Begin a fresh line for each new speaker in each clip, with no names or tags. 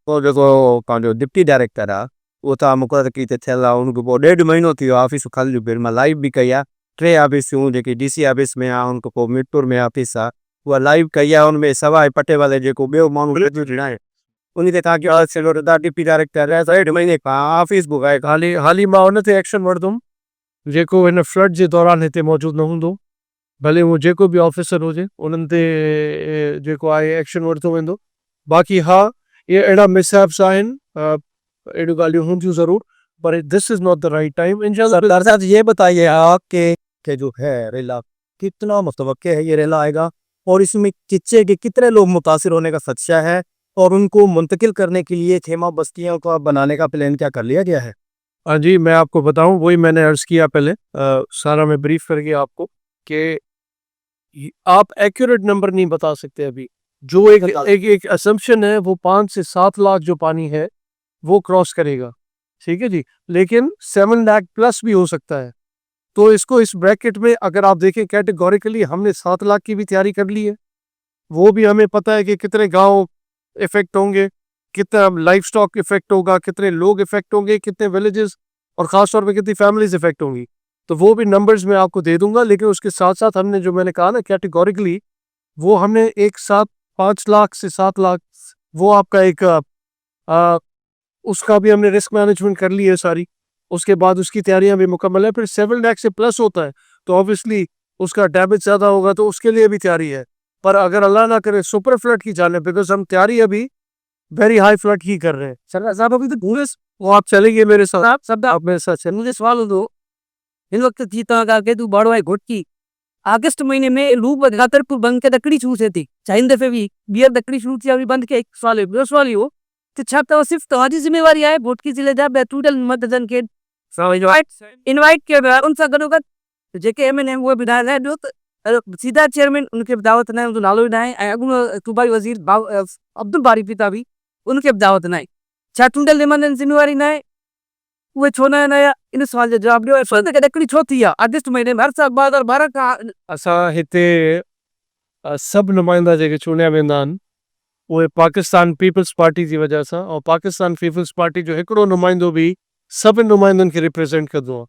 पोइ जेको पंहिंजो डिप्टी डायरेक्टर आहे उहो तव्हां मुक़ररु कई त थियल आहे, उनखे पोइ 1.5 महीनो थी वियो ऑफिस ख़ाली पियो। मां लाइव बि कई आहे, 3 ऑफिसूं जेकी DC ऑफिस में आहे, उनखां पोइ मीरपुर में ऑफिस आहे, उहा लाइव कई आहे। उनमें सवाइ पटे वाले जेको ॿियो माण्हू आहे उन ते तव्हांखे चलो तव्हां डिप्टी डायरेक्टर 1.5 महीने खां ऑफिस घुराए
हाली मां हुन ते एक्शन वठंदुमि जेको हिन फ्लड जे दौरान हिते मौजूदु न हूंदो, भले उहो जेको बि ऑफिसर हुजे उन्हनि ते जेको आहे एक्शन वरितो वेंदो। बाक़ी हा, ये अहिड़ा मिसहैप्स आहिनि, अहिड़ियूं ॻाल्हियूं हूंदियूं ज़रूर, पर this is not the right time.
सरदार साहब ये बताइए आप के जो है रेला कितना मुतवक्के है ये रेला आएगा, और इसमें कितने लोग मुतासिर होने का खदशा है, और उनको मुंतकिल करने के लिए खेमा बस्तियों का बनाने का प्लान क्या कर लिया गया है?
हाँ जी, मैं आपको बताऊं, वही मैंने अर्ज़ किया पहले, सारा मैं ब्रीफ करके आपको कि आप एक्यूरेट नंबर नहीं बता सकते अभी। जो एक असम्पशन है वो 5 से 7 लाख जो पानी है वो क्रॉस करेगा, ठीक है जी, लेकिन 7 लाख प्लस भी हो सकता है। तो इसको इस ब्रैकेट में अगर आप देखें कैटेगोरिकली, हमने 7 लाख की भी तैयारी कर ली है। वो भी हमें पता है कि कितने गांव इफेक्ट होंगे, कितना लाइफ स्टॉक इफेक्ट होगा, कितने लोग इफेक्ट होंगे, कितने विलेजेस और ख़ास तौर पे कितनी फैमिलीज इफेक्ट होंगी। तो वो भी नंबर्स मैं आपको दे दूंगा, लेकिन उसके साथ साथ हमने जो मैंने कहा ना कैटेगोरिकली, वो हमने एक साथ 5 लाख से 7 लाख, वो आपका एक उसका भी हमने रिस्क मैनेजमेंट कर ली है सारी। उसके बाद उसकी तैयारियां भी मुकम्मल है। फिर 7 लाख से प्लस होता है तो ऑब्वियसली उसका डैमेज ज़्यादा होगा, तो उसके लिए भी तैयारी है। पर अगर अल्लाह ना करे सुपर फ्लड की जाने, बिकॉज हम तैयारी अभी वेरी हाई फ्लड की कर रहे हैं।
सरदार साहब अभी तो पूरे
वो आप चलेंगे मेरे साथ,
सब
आप मेरे साथ चलें।
मुझे सवाल दो, इन वक्त जीता के तू बड़ो है घुटकी अगस्त महीने में लूप गातरपुर बंद के दकड़ी छू से थी चाइन दफे भी बियर दकड़ी छू थी अभी बंद के एक सवाल है, दो सवाल ही हो तो छाता सिर्फ तुम्हारी जिम्मेवारी है घुटकी जिले जा बैटूडल मददन के इनवाइट किया गया उन सा गडोगत जेके एमएनएम वो विधायक है जो सीधा चेयरमैन उनके दावत ना उनको नालो ना है अगुन सूबाई वजीर अब्दुल बारी पिता भी उनके दावत ना है छाटुंडल निमंत्रण जिम्मेवारी ना है वो छोना नया इन सवाल जो जवाब दियो फर्द के दकड़ी छो थी अगस्त महीने में हर साल 2012 का
असां हिते सभु नुमाइंदा जेके चूंडिया वेंदा आहिनि उहे पाकिस्तान पीपल्स पार्टी जी वजह सां, और पाकिस्तान पीपल्स पार्टी जो हिकिड़ो नुमाइंदो बि सभिनि नुमाइंदनि खे रिप्रेज़ेंट कंदो आहे।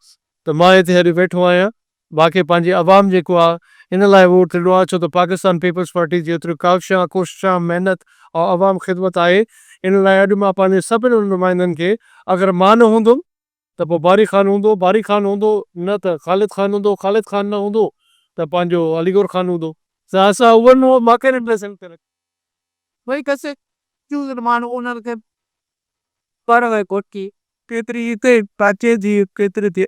त मां हिते अॼु वेठो आहियां, बाक़ी पंहिंजी आवाम जेको आहे इन लाइ वोट ॾिनो आहे, छो त पाकिस्तान पीपल्स पार्टी जी एतिरी काविशां कोशिशां महिनत और आवाम ख़िदमत आहे। इन लाइ अॼु मां पंहिंजे सभिनि नुमाइंदनि खे, अगरि मां न हूंदुमि त पोइ बारी ख़ान हूंदो, बारी ख़ान हूंदो न त ख़ालिद ख़ान हूंदो, ख़ालिद ख़ान न हूंदो त पंहिंजो अलीगौर ख़ान हूंदो। त असां उहो मूंखे रिप्रेज़ेंट करे
वही कैसे क्यों मानो ओनर के पर है कोट की केतरी ते पाचे जी केतरी ते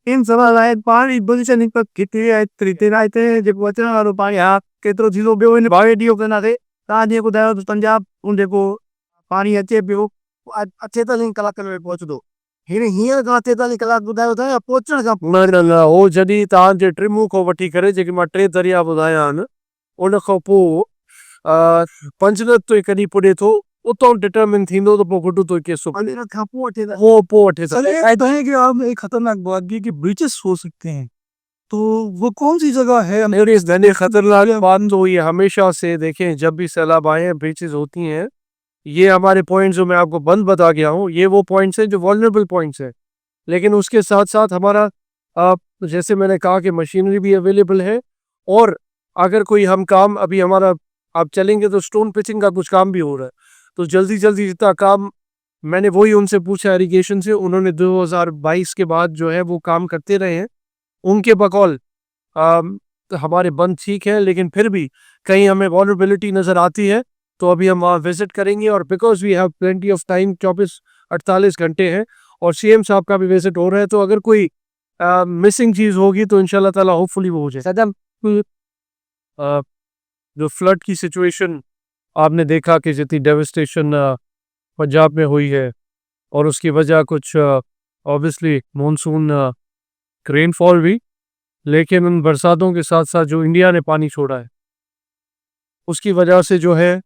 इन सवाल आए पानी पोजीशन पर कितनी है त्रिते राइते जे वचन वारो पानी आ केतरो जीरो बियो इन भावे डियो कना थे ता जे बुधायो तो पंजाब उन जेको पानी अचे पियो अच्छे त कलाक में पहुंच दो हिन हीअं खां 43 कलाक ॿुधायो था पहुचण खां
न न न हो जॾहिं तव्हांजे ट्रिमू खां वठी करे जेके मां 3 दरिया ॿुधाया आहिनि उन खां पोइ पंजनत तो कॾहिं पुॼे थो, उतां डिटरमिन थींदो त पोइ गुडू तो केसो
खां पोइ वठे
वो पोइ वठे था।
कहते हैं कि आप एक खतरनाक बात भी कि ब्रीचेस हो सकते हैं, तो वो कौन सी जगह है?
मेरे इस धने खतरनाक बात तो ये हमेशा से देखें, जब भी सैलाब आए ब्रीचेस होती हैं, ये हमारे पॉइंट्स जो मैं आपको बंद बता गया हूँ, ये वो पॉइंट्स हैं जो वल्नरेबल पॉइंट्स हैं। लेकिन उसके साथ साथ हमारा जैसे मैंने कहा कि मशीनरी भी अवेलेबल है, और अगर कोई हम काम अभी हमारा आप चलेंगे तो स्टोन पिचिंग का कुछ काम भी हो रहा है, तो जल्दी जल्दी जितना काम मैंने वही उनसे पूछा इरिगेशन से, उन्होंने 2022 के बाद जो है वो काम करते रहे हैं उनके बकौल। तो हमारे बंद ठीक है, लेकिन फिर भी कहीं हमें वॉलरेबिलिटी नज़र आती है तो अभी हम वहाँ विजिट करेंगे, और because we have plenty of time 24-48 घंटे हैं और सीएम साहब का भी विजिट हो रहा है, तो अगर कोई मिसिंग चीज़ होगी तो इंशाल्लाह ताला होपफुली वो हो जाए।
सदम
जो फ्लड की सिचुएशन आपने देखा कि जितनी डेविस्टेशन पंजाब में हुई है, और उसकी वजह कुछ ऑब्वियसली मानसून रेनफॉल भी, लेकिन उन बरसातों के साथ साथ जो इंडिया ने पानी छोड़ा है उसकी वजह से जो है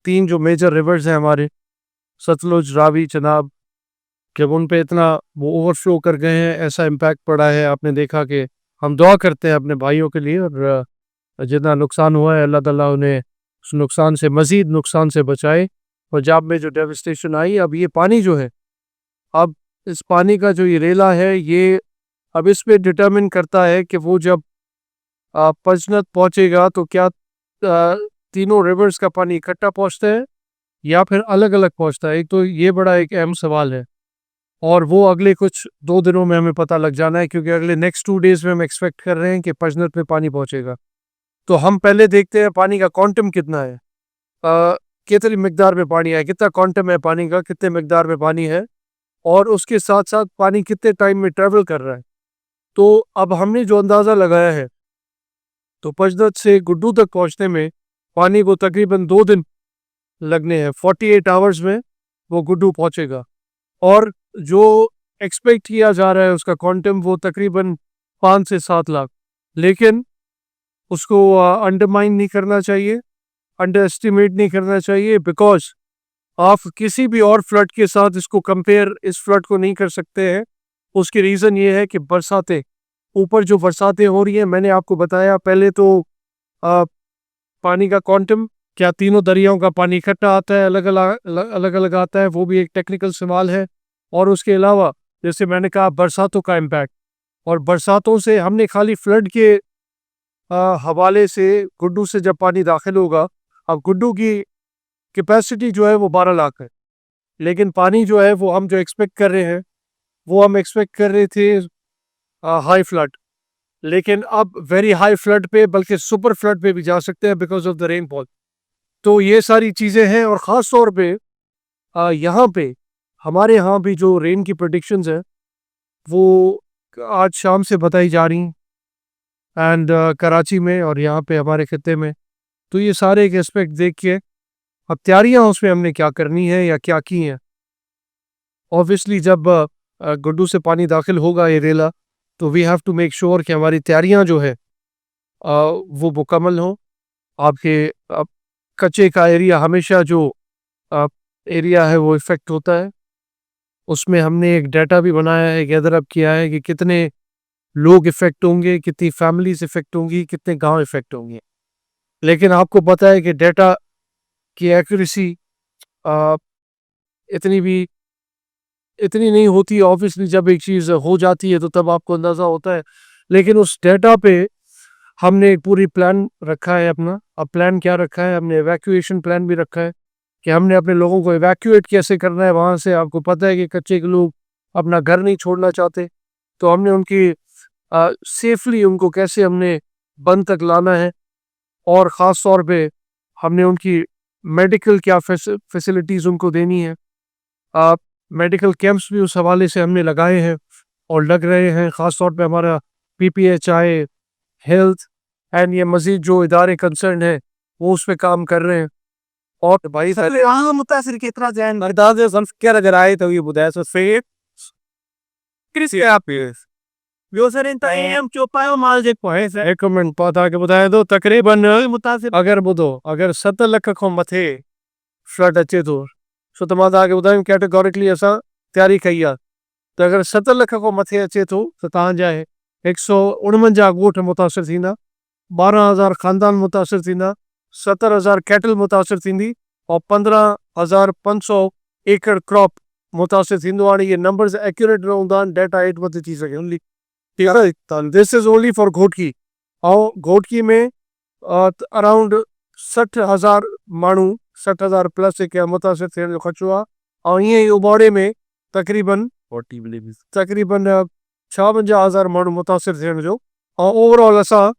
3 जो मेजर रिवर्स हैं हमारे, सतलुज, रावी, चनाब, कि उन पे इतना वो ओवरफ्लो कर गए हैं, ऐसा इम्पैक्ट पड़ा है। आपने देखा कि हम दुआ करते हैं अपने भाइयों के लिए, और जितना नुकसान हुआ है अल्लाह ताला उन्हें उस नुकसान से, मज़ीद नुकसान से बचाए, पंजाब में जो डेवस्टेशन आई, अब ये पानी जो है, अब इस पानी का जो ये रेला है, ये अब इस पे डिटरमिन करता है कि वो जब पंचनद पहुंचेगा तो क्या तीनों रिवर्स का पानी इकट्ठा पहुंचता है या फिर अलग अलग पहुंचता है। एक तो ये बड़ा एक अहम सवाल है, और वो अगले कुछ 2 दिनों में हमें पता लग जाना है, क्योंकि अगले नेक्स्ट 2 डेज में हम एक्सपेक्ट कर रहे हैं कि पंचनद पे पानी पहुंचेगा। तो हम पहले देखते हैं पानी का क्वांटम कितना है, कितनी मिकदार में पानी है, कितना क्वांटम है पानी का, कितने मिकदार में पानी है, और उसके साथ साथ पानी कितने टाइम में ट्रेवल कर रहा है। तो अब हमने जो अंदाज़ा लगाया है, तो पंचनद से गुड्डू तक पहुंचने में पानी को तकरीबन 2 दिन लगने हैं। 48 आवर्स में वो गुड्डू पहुंचेगा, और जो एक्सपेक्ट किया जा रहा है उसका क्वांटम वो तकरीबन 5 से 7 लाख। लेकिन उसको अंडरमाइन नहीं करना चाहिए, अंडर एस्टिमेट नहीं करना चाहिए, बिकॉज आप किसी भी और फ्लड के साथ इसको कंपेयर, इस फ्लड को नहीं कर सकते हैं। उसकी रीज़न ये है कि बरसातें, ऊपर जो बरसातें हो रही हैं, मैंने आपको बताया पहले तो आ, पानी का क्वांटम, क्या तीनों दरियाओं का पानी इकट्ठा आता है, अलग अलग आता है, वो भी एक टेक्निकल सवाल है। और उसके अलावा जैसे मैंने कहा बरसातों का इम्पैक्ट, और बरसातों से हमने खाली फ्लड के हवाले से गुड्डू से जब पानी दाखिल होगा, अब गुड्डू की कैपेसिटी जो है वो 12 लाख है, लेकिन पानी जो है वो हम जो एक्सपेक्ट कर रहे हैं, वो हम एक्सपेक्ट कर रहे थे हाई फ्लड, लेकिन अब वेरी हाई फ्लड पे, बल्कि सुपर फ्लड पे भी जा सकते हैं बिकॉज ऑफ द रेनफॉल। तो ये सारी चीज़ें हैं, और ख़ास तौर पे यहाँ पे हमारे यहाँ भी जो रेन की प्रेडिक्शंस है वो आज शाम से बताई जा रही हैं, एंड कराची में और यहाँ पे हमारे खत्ते में। तो ये सारे एक एस्पेक्ट देख के अब तैयारियाँ उसमें हमने क्या करनी है या क्या की हैं। ऑब्वियसली जब गुड्डू से पानी दाखिल होगा ये रेला, तो we have to make sure कि हमारी तैयारियाँ जो है वो मुकम्मल हों। आपके कच्चे का एरिया हमेशा जो एरिया है वो इफ़ेक्ट होता है। उसमें हमने एक डाटा भी बनाया है, गैदर अप किया है कि कितने लोग इफ़ेक्ट होंगे, कितनी फैमिलीज इफ़ेक्ट होंगी, कितने गांव इफ़ेक्ट होंगे। लेकिन आपको पता है कि डाटा की एक्यूरेसी इतनी भी इतनी नहीं होती। ऑब्वियसली जब एक चीज़ हो जाती है तो तब आपको अंदाज़ा होता है, लेकिन उस डाटा पे हमने एक पूरी प्लान रखा है अपना। अब प्लान क्या रखा है, हमने एवैक्यूएशन प्लान भी रखा है कि हमने अपने लोगों को एवैक्यूएट कैसे करना है वहाँ से। आपको पता है कि कच्चे के लोग अपना घर नहीं छोड़ना चाहते, तो हमने उनकी सेफली उनको कैसे हमने बंद तक लाना है, और ख़ास तौर पे हमने उनकी मेडिकल क्या फैसिलिटीज़ उनको देनी है। मेडिकल कैंप्स भी उस हवाले से हमने लगाए हैं और लग रहे हैं। ख़ास तौर पे हमारा PPHI हेल्थ एंड ये मज़ीद जो इदारे कंसर्न है वो उस पर काम कर रहे हैं। और भाई मुतासिर कितना जैन मर्दाद क्या नजर आए तो ये बुधाए सो से आप यो सर इन टाइम चोपायो माल जे कोहे से एक मिनट पता के बताए दो तकरीबन मुतासिर अगर बुधो अगर 70 लाख को मथे फ्लड अचे तो सो तो मां आगे बुधाए कैटेगोरिकली असा तैयारी कई है। तो अगर 70 लाख को मथे अचे तो तव्हां जा 149 ॻोठ मुतासिर थींदा, 12,000 ख़ानदान मुतासिर थींदा, 70,000 कैटल मुतासिर थींदी, और 15,500 एकड़ क्रॉप मुतासिर थींदो। हाणे ये नंबर्स एक्यूरेट न हूंदा आहिनि, डाटा हेठि मथे थी सघे ओनली। ठीक है, this is only for Ghotki. ऐं घोटकी में अराउंड 60,000 माण्हू 60,000 प्लस हिकु मुतासिर थियण जो ख़दशो आहे। ऐं ईअं ई उबाड़े में तक़रीबन 56,000 माण्हू मुतासिर थियण जो। ऐं ओवरऑल असां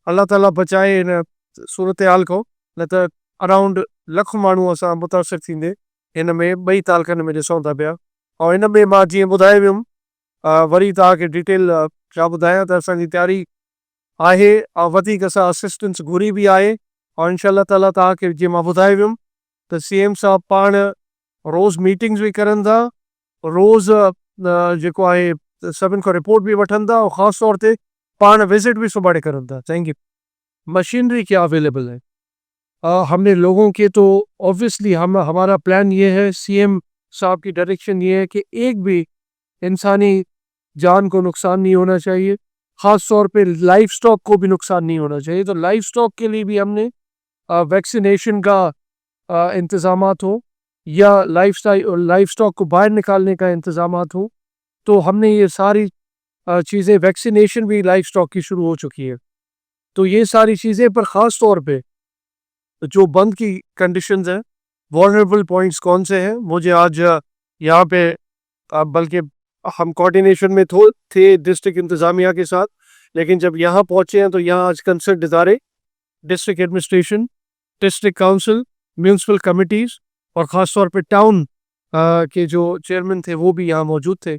अल्लाह ताला बचाए हिन सूरत हाल को, न त अराउंड लख माण्हू असां मुतासिर थींदे हिन में ॿई तालकनि में ॾिसूं था पिया। ऐं हिन में मां जीअं ॿुधाए वियुमि, वरी तव्हांखे डिटेल छा ॿुधायां त असांजी तयारी आहे, ऐं वधीक असां असिस्टेंस घुरी बि आहे। और इंशाअल्लाह ताला तव्हांखे जीअं मां ॿुधाए वियुमि त CM साहब पाण रोज़ मीटिंग्स भी करनि था, रोज़ जेको आहे सभिनि खां रिपोर्ट भी वठनि था, और ख़ासि तौर ते पाण विजिट भी सुभाणे करनि था। Thank you. मशीनरी क्या अवेलेबल है, हमने लोगों के तो ऑब्वियसली हमारा प्लान ये है, CM साहब की डायरेक्शन ये है कि एक भी इंसानी जान को नुकसान नहीं होना चाहिए, ख़ास तौर पे लाइफ स्टॉक को भी नुकसान नहीं होना चाहिए। तो लाइफ स्टॉक के लिए भी हमने वैक्सीनेशन का इंतज़ामात हो, या लाइफ स्टॉक को बाहर निकालने का इंतजामात हो, तो हमने ये सारी चीज़ें, वैक्सीनेशन भी लाइफ स्टॉक की शुरू हो चुकी है। तो ये सारी चीज़ें, पर ख़ास तौर पे जो बंद की कंडीशंस हैं, वल्नरेबल पॉइंट्स कौन से हैं, मुझे आज यहाँ पे बल्कि हम कोऑर्डिनेशन में थे डिस्ट्रिक्ट इंतज़ामिया के साथ, लेकिन जब यहाँ पहुँचे हैं तो यहाँ आज कंसर्न इदारे, district administration, district council, municipal committees और ख़ास तौर पे टाउन के जो चेयरमैन थे वो भी यहाँ मौजूद थे।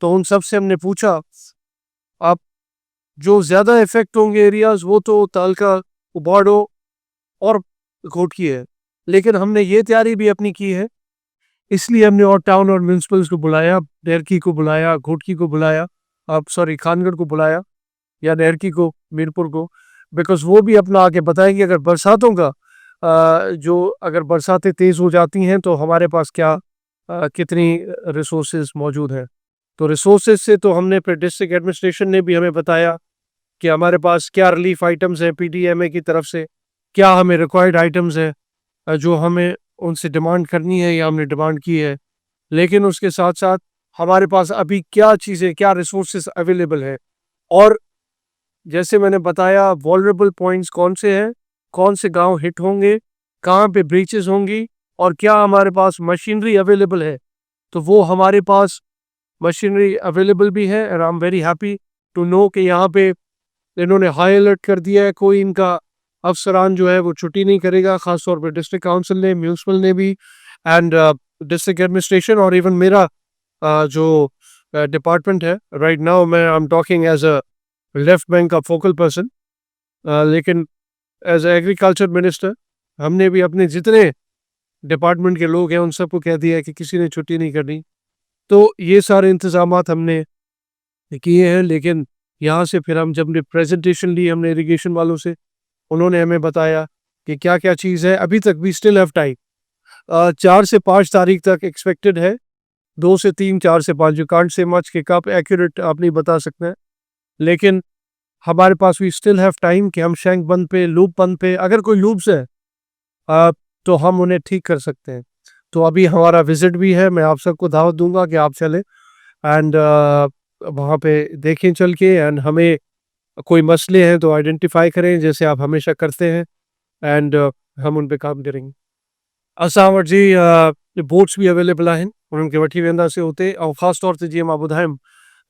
तो उन सब से हमने पूछा, आप जो ज़्यादा इफ़ेक्ट होंगे एरियाज़ वो तो तालका, उबाड़ो और घोटकी है, लेकिन हमने ये तैयारी भी अपनी की है, इसलिए हमने और टाउन और म्यूनसिपल्स को बुलाया, डेरकी को बुलाया, घोटकी को बुलाया, सॉरी खानगढ़ को बुलाया या डेरकी को, मीरपुर को, बिकॉज वो भी अपना आके बताएंगे अगर बरसातों का अगर बरसातें तेज़ हो जाती हैं तो हमारे पास कितनी रिसोर्सेज मौजूद हैं। तो रिसोर्सेज से तो हमने फिर डिस्ट्रिक्ट एडमिनिस्ट्रेशन ने भी हमें बताया कि हमारे पास क्या रिलीफ आइटम्स हैं पीडीएमए की तरफ से, क्या हमें रिक्वायर्ड आइटम्स हैं जो हमें उनसे डिमांड करनी है या हमने डिमांड की है, लेकिन उसके साथ साथ हमारे पास अभी क्या चीज़ें, क्या रिसोर्सेज अवेलेबल है, और जैसे मैंने बताया वल्नरेबल पॉइंट्स कौन से हैं, कौन से गांव हिट होंगे, कहाँ पे ब्रीचेस होंगी, और क्या हमारे पास मशीनरी अवेलेबल है। तो वो हमारे पास मशीनरी अवेलेबल भी है, and I am very happy to know कि यहाँ पे इन्होंने हाई अलर्ट कर दिया है, कोई इनका अफसरान जो है वो छुट्टी नहीं करेगा, खासतौर पर डिस्ट्रिक्ट काउंसिल ने, म्यूनसिपल ने भी, एंड डिस्ट्रिक्ट एडमिनिस्ट्रेशन, और इवन मेरा जो डिपार्टमेंट है राइट नाउ, मैं I am talking as a left bank का फोकल पर्सन, लेकिन एज एग्रीकल्चर मिनिस्टर हमने भी अपने जितने डिपार्टमेंट के लोग हैं उन सबको कह दिया है कि किसी ने छुट्टी नहीं करनी। तो ये सारे इंतजामात हमने किए हैं, लेकिन यहाँ से फिर हम जब प्रेजेंटेशन ली हमने इरिगेशन वालों से, उन्होंने हमें बताया कि क्या क्या चीज़ है, अभी तक भी स्टिल हैव टाइम, 4 से 5 तारीख तक एक्सपेक्टेड है, 2 से 3, 4 से 5, यू कांट से मच कि कब एक्यूरेट आप नहीं बता सकते हैं, लेकिन हमारे पास भी स्टिल हैव टाइम कि हम शैंक बंद पे, लूप बंद पे, अगर कोई लूप्स है तो हम उन्हें ठीक कर सकते हैं। तो अभी हमारा विजिट भी है, मैं आप सबको दावत दूंगा कि आप चलें एंड वहाँ पे देखें चल के, एंड हमें कोई मसले हैं तो आइडेंटिफाई करें जैसे आप हमेशा करते हैं, एंड हम उन पे काम करेंगे। असां वटि जी बोट्स भी अवेलेबल आहिनि, उन्हनि खे वठी वेंदासीं हुते, ऐं ख़ासि तौर ते जीअं मां ॿुधायुमि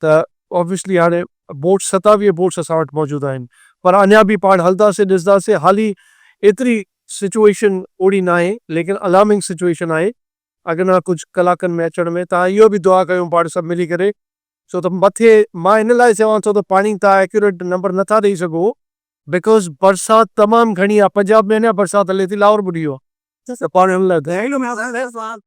त ऑब्वियसली हाणे बोट्स 27 बोट्स असां वटि मौजूदु आहिनि, पर अञा बि पाण हलंदासीं ॾिसंदासीं, हाली एतिरी सिचुएशन ओड़ी न आहे, लेकिन अलार्मिंग सिचुएशन आहे अॻियां कुझु कलाकनि में अचण में। तव्हां इहो बि दुआ कयूं पाण सभु मिली करे, छो त मथे मां हिन लाइ चवां थो त पाणी तव्हां एक्यूरेट नंबर नथा ॾेई सघो, बिकॉज़ बरसाति तमामु घणी आहे, पंजाब में अञा बरसाति हले थी, लाहौर ॿुॾी वियो आहे, त पाण हिन लाइ